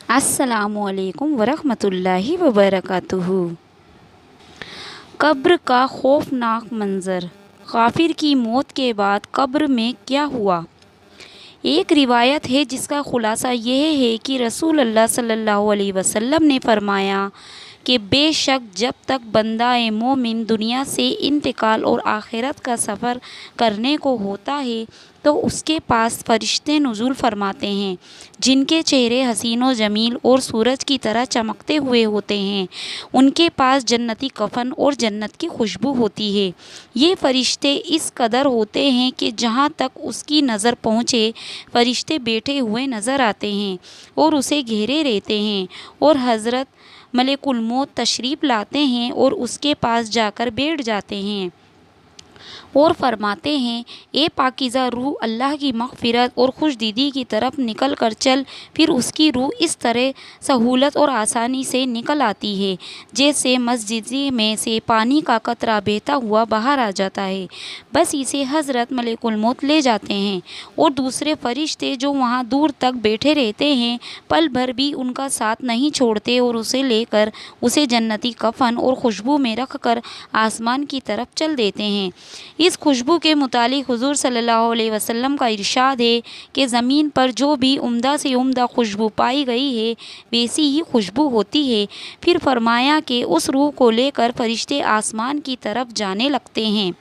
अस्सलाम वालेकुम वरहमतुल्लाहि वबरकातुहू। कब्र का खौफनाक मंज़र। काफिर की मौत के बाद कब्र में क्या हुआ। एक रिवायत है जिसका खुलासा यह है कि रसूल अल्लाह सल्लल्लाहु अलैहि वसल्लम ने फरमाया कि बेशक जब तक बंदा मोमिन दुनिया से इंतकाल और आखिरत का सफ़र करने को होता है तो उसके पास फरिश्ते नुज़ूल फरमाते हैं जिनके चेहरे हसीन व जमील और सूरज की तरह चमकते हुए होते हैं। उनके पास जन्नती कफन और जन्नत की खुशबू होती है। ये फरिश्ते इस कदर होते हैं कि जहाँ तक उसकी नज़र पहुँचे फरिश्ते बैठे हुए नज़र आते हैं और उसे घेरे रहते हैं और हज़रत मलेकुल मौत तशरीफ़ लाते हैं और उसके पास जाकर बैठ जाते हैं और फरमाते हैं, ए पाकीज़ा रूह, अल्लाह की मग़फ़िरत और खुशदीदी की तरफ निकल कर चल। फिर उसकी रूह इस तरह सहूलत और आसानी से निकल आती है जैसे मस्जिद में से पानी का कतरा बहता हुआ बाहर आ जाता है। बस इसे हज़रत मलेकुल मौत ले जाते हैं और दूसरे फरिश्ते जो वहाँ दूर तक बैठे रहते हैं पल भर भी उनका साथ नहीं छोड़ते और उसे लेकर उसे जन्नती कफन और खुशबू में रख कर आसमान की तरफ चल देते हैं। इस खुशबू के मुतालिक हुज़ूर सल्लल्लाहु अलैहि वसल्लम का इरशाद है कि ज़मीन पर जो भी उम्दा से उम्दा खुशबू पाई गई है वैसी ही खुशबू होती है। फिर फरमाया कि उस रूह को लेकर फरिश्ते आसमान की तरफ जाने लगते हैं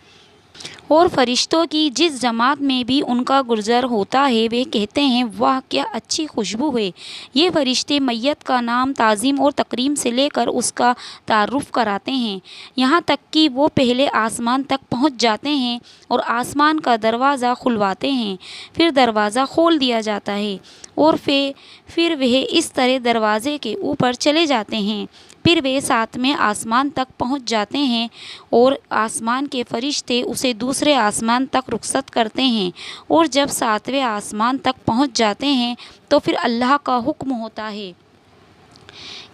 और फरिश्तों की जिस जमात में भी उनका गुज़र होता है वे कहते हैं, वाह क्या अच्छी खुशबू है। ये फरिश्ते मैयत का नाम ताज़ीम और तकरीम से लेकर उसका तारुफ़ कराते हैं, यहाँ तक कि वो पहले आसमान तक पहुँच जाते हैं और आसमान का दरवाज़ा खुलवाते हैं। फिर दरवाज़ा खोल दिया जाता है और फिर वह इस तरह दरवाज़े के ऊपर चले जाते हैं। फिर वे सातवें आसमान तक पहुंच जाते हैं और आसमान के फरिश्ते उसे दूसरे आसमान तक रुखसत करते हैं और जब सातवें आसमान तक पहुंच जाते हैं तो फिर अल्लाह का हुक्म होता है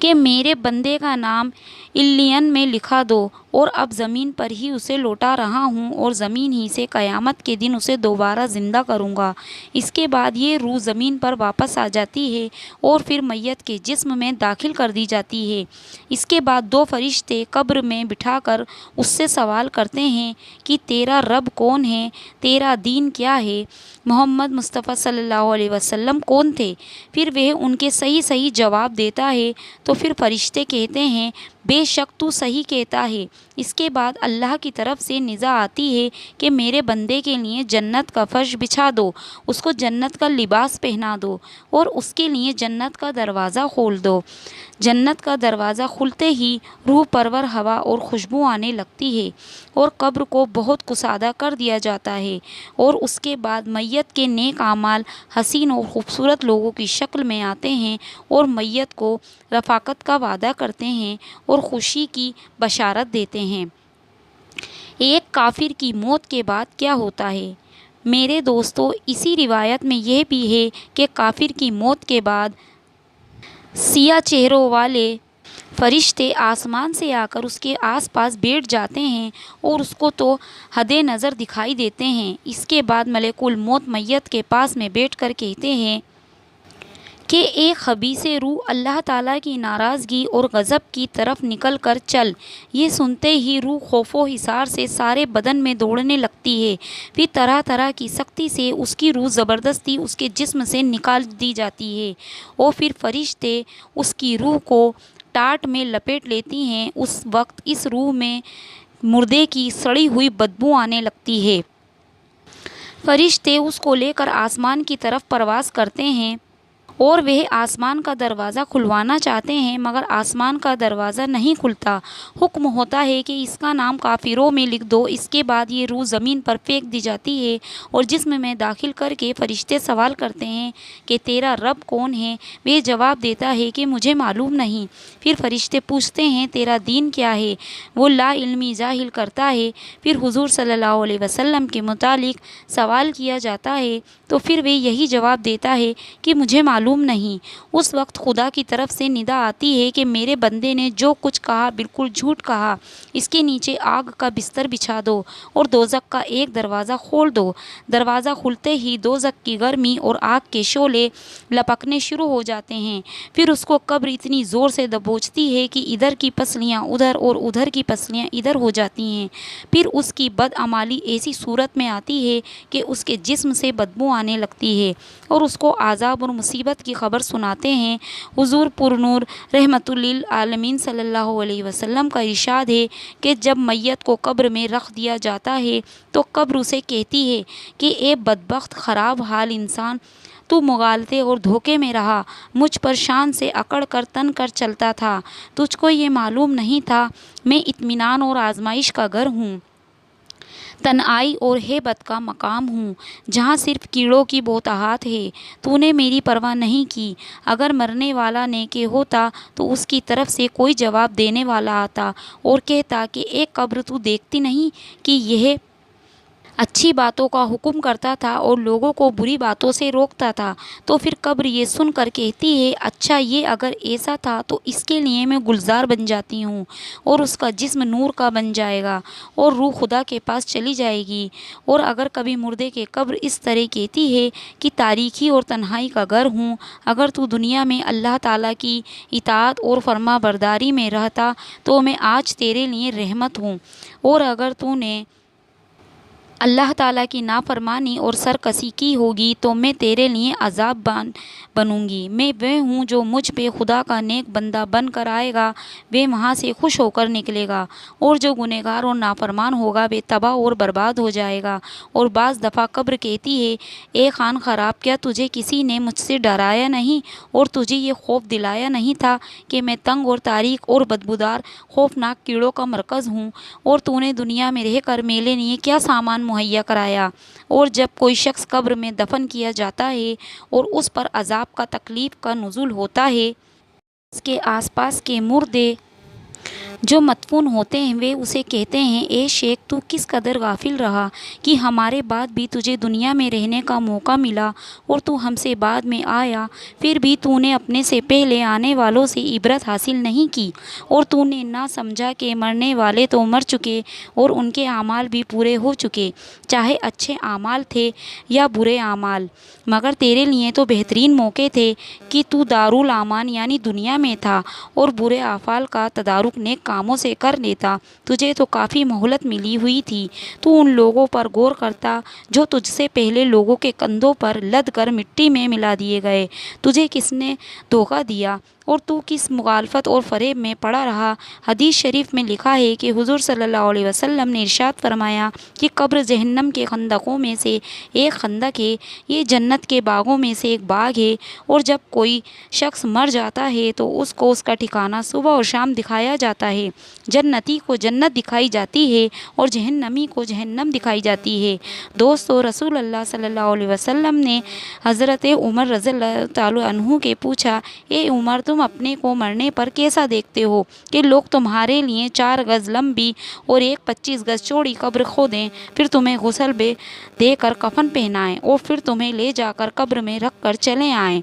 कि मेरे बंदे का नाम इल्लियन में लिखा दो और अब ज़मीन पर ही उसे लौटा रहा हूँ और ज़मीन ही से क़यामत के दिन उसे दोबारा ज़िंदा करूँगा। इसके बाद ये रूह ज़मीन पर वापस आ जाती है और फिर मैयत के जिस्म में दाखिल कर दी जाती है। इसके बाद दो फरिश्ते कब्र में बिठाकर उससे सवाल करते हैं कि तेरा रब कौन है, तेरा दीन क्या है, मोहम्मद मुस्तफ़ा सल्लल्लाहु अलैहि वसल्लम कौन थे। फिर वह उनके सही सही जवाब देता है तो फिर फरिश्ते कहते हैं, बेशक तू सही कहता है। इसके बाद अल्लाह की तरफ से निज़ा आती है कि मेरे बंदे के लिए जन्नत का फर्श बिछा दो, उसको जन्नत का लिबास पहना दो और उसके लिए जन्नत का दरवाज़ा खोल दो। जन्नत का दरवाज़ा खुलते ही रूह परवर हवा और खुशबू आने लगती है और कब्र को बहुत कुसादा कर दिया जाता है और उसके बाद मैयत के नेक आमाल हसीन और ख़ूबसूरत लोगों की शक्ल में आते हैं और मैयत को रफ़ाकत का वादा करते हैं और खुशी की बशारत देते हैं। एक काफिर की मौत के बाद क्या होता है। मेरे दोस्तों, इसी रिवायत में यह भी है कि काफिर की मौत के बाद सिया चेहरों वाले फरिश्ते आसमान से आकर उसके आसपास बैठ जाते हैं और उसको तो हदे नज़र दिखाई देते हैं। इसके बाद मलेकुल मौत मैयत के पास में बैठकर कहते हैं कि एक खबीसे रूह अल्लाह ताला की नाराज़गी और गज़ब की तरफ निकल कर चल। ये सुनते ही रूह खौफो हिसार से सारे बदन में दौड़ने लगती है। फिर तरह तरह की सख्ती से उसकी रूह ज़बरदस्ती उसके जिस्म से निकाल दी जाती है और फिर फरिश्ते उसकी रूह को टाट में लपेट लेती हैं। उस वक्त इस रूह में मुर्दे की सड़ी हुई बदबू आने लगती है। फरिश्ते उसको लेकर आसमान की तरफ परवाज़ करते हैं और वह आसमान का दरवाज़ा खुलवाना चाहते हैं मगर आसमान का दरवाज़ा नहीं खुलता। हुक्म होता है कि इसका नाम काफिरों में लिख दो। इसके बाद ये रूह ज़मीन पर फेंक दी जाती है और जिस्म में दाखिल करके फरिश्ते सवाल करते हैं कि तेरा रब कौन है। वह जवाब देता है कि मुझे मालूम नहीं। फिर फरिश्ते पूछते हैं, तेरा दीन क्या है। वो ला इल्मी जाहिल करता है। फिर हुज़ूर सल्लल्लाहु अलैहि वसल्लम के मुतालिक सवाल किया जाता है तो फिर वह यही जवाब देता है कि मुझे मालूम معلوم نہیں۔ اس وقت خدا کی طرف سے ندا آتی ہے کہ میرے بندے نے جو کچھ کہا بالکل جھوٹ کہا، اس کے نیچے آگ کا بستر بچھا دو اور دوزخ کا ایک دروازہ کھول دو۔ دروازہ کھلتے ہی دوزخ کی گرمی اور آگ کے شعلے لپکنے شروع ہو جاتے ہیں۔ پھر اس کو قبر اتنی زور سے دبوچتی ہے کہ ادھر کی پسلیاں ادھر اور ادھر کی پسلیاں ادھر ہو جاتی ہیں۔ پھر اس کی بدعمالی ایسی صورت میں آتی ہے کہ اس کے جسم سے بدبو آنے لگتی ہے اور اس کو عذاب اور مصیبت کی خبر سناتے ہیں۔ حضور پرنور رحمت للعالمین صلی اللہ علیہ وسلم کا ارشاد ہے کہ جب میت کو قبر میں رکھ دیا جاتا ہے تو قبر اسے کہتی ہے کہ اے بدبخت خراب حال انسان، تو مغالطے اور دھوکے میں رہا، مجھ پر شان سے اکڑ کر تن کر چلتا تھا، تجھ کو یہ معلوم نہیں تھا میں اطمینان اور آزمائش کا گھر ہوں، تنہائی اور ہیبت کا مقام ہوں، جہاں صرف کیڑوں کی بہتاہٹ ہے۔ تو نے میری پرواہ نہیں کی۔ اگر مرنے والا نیک ہوتا تو اس کی طرف سے کوئی جواب دینے والا آتا اور کہتا کہ اے قبر، تو دیکھتی نہیں کہ یہ اچھی باتوں کا حکم کرتا تھا اور لوگوں کو بری باتوں سے روکتا تھا؟ تو پھر قبر یہ سن کر کہتی ہے اچھا، یہ اگر ایسا تھا تو اس کے لیے میں گلزار بن جاتی ہوں اور اس کا جسم نور کا بن جائے گا اور روح خدا کے پاس چلی جائے گی۔ اور اگر کبھی مردے کے قبر اس طرح کہتی ہے کہ تاریکی اور تنہائی کا گھر ہوں، اگر تو دنیا میں اللہ تعالیٰ کی اطاعت اور فرما برداری میں رہتا تو میں آج تیرے لیے رحمت ہوں، اور اگر تو نے اللہ تعالیٰ کی نافرمانی اور سرکشی کی ہوگی تو میں تیرے لیے عذاب بنوں گی۔ میں وہ ہوں جو مجھ پہ خدا کا نیک بندہ بن کر آئے گا، وہ وہاں سے خوش ہو کر نکلے گا، اور جو گنہگار اور نافرمان ہوگا وہ تباہ اور برباد ہو جائے گا۔ اور بعض دفعہ قبر کہتی ہے اے خان خراب، کیا تجھے کسی نے مجھ سے ڈرایا نہیں اور تجھے یہ خوف دلایا نہیں تھا کہ میں تنگ اور تاریک اور بدبودار خوفناک کیڑوں کا مرکز ہوں، اور تو نے دنیا میں رہ کر میرے لیے کیا سامان مہیا کرایا؟ اور جب کوئی شخص قبر میں دفن کیا جاتا ہے اور اس پر عذاب کا تکلیف کا نزول ہوتا ہے، اس کے آس پاس کے مردے جو مدفون ہوتے ہیں وہ اسے کہتے ہیں اے شیخ، تو کس قدر غافل رہا کہ ہمارے بعد بھی تجھے دنیا میں رہنے کا موقع ملا اور تو ہم سے بعد میں آیا، پھر بھی تو نے اپنے سے پہلے آنے والوں سے عبرت حاصل نہیں کی، اور تو نے نہ سمجھا کہ مرنے والے تو مر چکے اور ان کے اعمال بھی پورے ہو چکے، چاہے اچھے اعمال تھے یا برے اعمال، مگر تیرے لیے تو بہترین موقع تھے کہ تو دارالامان یعنی دنیا میں تھا اور برے اعمال کا تدارک نیک کاموں سے کر لیتا، تجھے تو کافی مہلت ملی ہوئی تھی، تو ان لوگوں پر غور کرتا جو تجھ سے پہلے لوگوں کے کندھوں پر لد کر مٹی میں ملا دیے گئے، تجھے کس نے دھوکہ دیا اور تو کس مخالفت اور فریب میں پڑا رہا؟ حدیث شریف میں لکھا ہے کہ حضور صلی اللہ علیہ وسلم نے ارشاد فرمایا کہ قبر جہنم کے خندقوں میں سے ایک خندق ہے، یہ جنت کے باغوں میں سے ایک باغ ہے، اور جب کوئی شخص مر جاتا ہے تو اس کو اس کا ٹھکانہ صبح اور شام دکھایا جاتا ہے، جنتی کو جنت دکھائی جاتی ہے اور جہنمی کو جہنم دکھائی جاتی ہے۔ دوستو، رسول اللہ صلی اللہ علیہ وسلم نے حضرت عمر رضی اللہ تعالیٰ عنہ کے پوچھا اے عمر، تم اپنے کو مرنے پر کیسا دیکھتے ہو کہ لوگ تمہارے لیے 4 گز لمبی اور 25 گز چوڑی قبر کھودیں، پھر تمہیں غسل دے کر کفن پہنائیں اور پھر تمہیں لے جا کر قبر میں رکھ کر چلے آئیں؟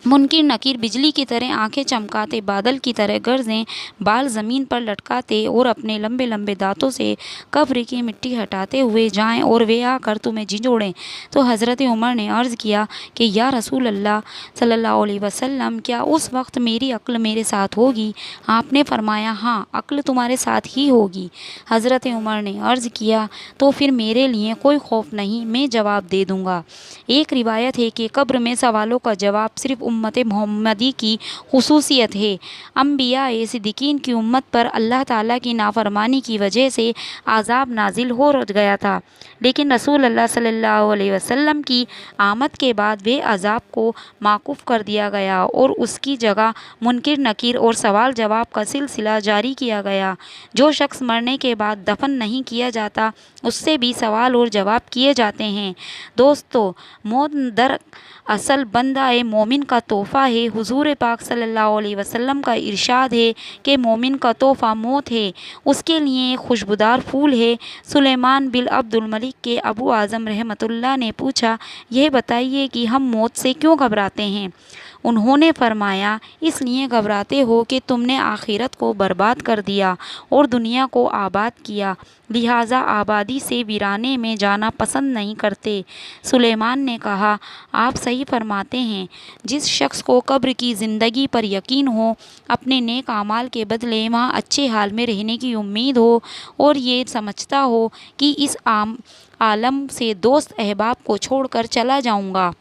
منکر نکیر بجلی کی طرح آنکھیں چمکاتے، بادل کی طرح گرجیں، بال زمین پر لٹکاتے اور اپنے لمبے لمبے دانتوں سے قبر کی مٹی ہٹاتے ہوئے جائیں اور وہ آ کر تمہیں جھنجھوڑیں۔ تو حضرت عمر نے عرض کیا کہ یا رسول اللہ صلی اللہ علیہ وسلم، کیا اس وقت میری عقل میرے ساتھ ہوگی؟ آپ نے فرمایا ہاں، عقل تمہارے ساتھ ہی ہوگی۔ حضرت عمر نے عرض کیا تو پھر میرے لیے کوئی خوف نہیں، میں جواب دے دوں گا۔ ایک روایت ہے کہ قبر میں سوالوں کا جواب صرف امت محمدی کی خصوصیت ہے۔ انبیاء صدیقین کی امت پر اللہ تعالیٰ کی نافرمانی کی وجہ سے عذاب نازل ہو گیا تھا، لیکن رسول اللہ صلی اللہ علیہ وسلم کی آمد کے بعد وہ عذاب کو موقوف کر دیا گیا اور اس کی جگہ منکر نکیر اور سوال جواب کا سلسلہ جاری کیا گیا۔ جو شخص مرنے کے بعد دفن نہیں کیا جاتا اس سے بھی سوال اور جواب کیے جاتے ہیں۔ دوستو، موت در اصل بندہ مومن کا का तोहफ़ा है। हुज़ूर पाक सल्लल्लाहु अलैहि वसल्लम का इरशाद है कि मोमिन का तोहफ़ा मौत है, उसके लिए एक खुशबूदार फूल है। सुलेमान बिन अब्दुल मलिक के अबू आज़म रहमतुल्लाह ने पूछा, यह बताइए कि हम मौत से क्यों घबराते हैं? उन्होंने फरमाया, इसलिए घबराते हो कि तुमने आखिरत को बर्बाद कर दिया और दुनिया को आबाद किया, लिहाजा आबादी से वीराने में जाना पसंद नहीं करते। सुलेमान ने कहा, आप सही फरमाते हैं। जिस शख्स को कब्र की ज़िंदगी पर यकीन हो, अपने नेक आमाल के बदले वहाँ अच्छे हाल में रहने की उम्मीद हो और ये समझता हो कि इस आलम से दोस्त अहबाब को छोड़कर चला जाऊँगा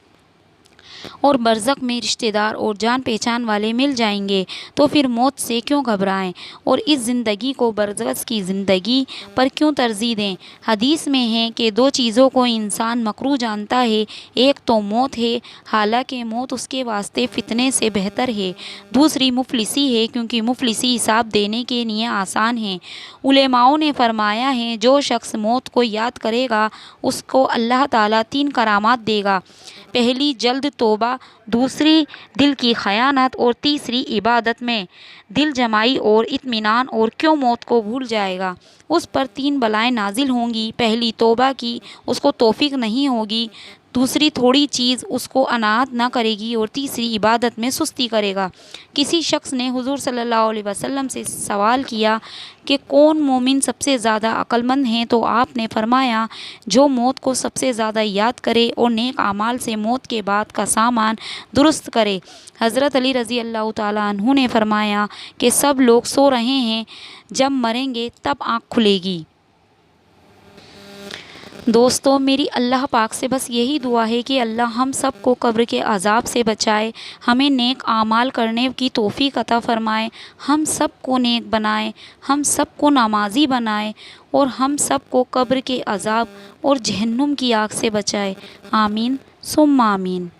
और बरज़ख में रिश्तेदार और जान पहचान वाले मिल जाएंगे, तो फिर मौत से क्यों घबराएं और इस ज़िंदगी को बरज़ख की ज़िंदगी पर क्यों तरजीह दें। हदीस में है कि दो चीज़ों को इंसान मकरूह जानता है, एक तो मौत है, हालांकि मौत उसके वास्ते फितने से बेहतर है। दूसरी मुफलिसी है, क्योंकि मुफलिसी हिसाब देने के लिए आसान है। उलेमाओं ने फरमाया है, जो शख्स मौत को याद करेगा उसको अल्लाह ताला 3 करामात देगा। पहली जल्द तौबा, दूसरी दिल की खयानत और तीसरी इबादत में दिल जमाई और इत्मीनान। और क्यों मौत को भूल जाएगा? उस पर 3 बलाएं नाजिल होंगी। पहली तौबा की उसको तौफीक नहीं होगी, दूसरी थोड़ी चीज़ उसको अनाहत ना करेगी और तीसरी इबादत में सुस्ती करेगा। किसी शख्स ने हुजूर सल्लल्लाहु अलैहि वसल्लम से सवाल किया कि कौन मोमिन सबसे ज़्यादा अक्लमंद हैं, तो आपने फरमाया, जो मौत को सबसे ज़्यादा याद करे और नेक आमाल से मौत के बाद का सामान दुरुस्त करे। हज़रत अली रज़ी अल्लाह ताला अन्हु ने फरमाया कि सब लोग सो रहे हैं, जब मरेंगे तब आँख खुलेगी। दोस्तों, मेरी अल्लाह पाक से बस यही दुआ है कि अल्लाह हम सब को कब्र के अज़ाब से बचाए, हमें नेक आमाल करने की तौफ़ीक अता फ़रमाए, हम सब को नेक बनाए, हम सब को नमाज़ी बनाए और हम सब को कब्र के अज़ाब और जहन्नुम की आग से बचाए। आमीन सुम्मा आमीन।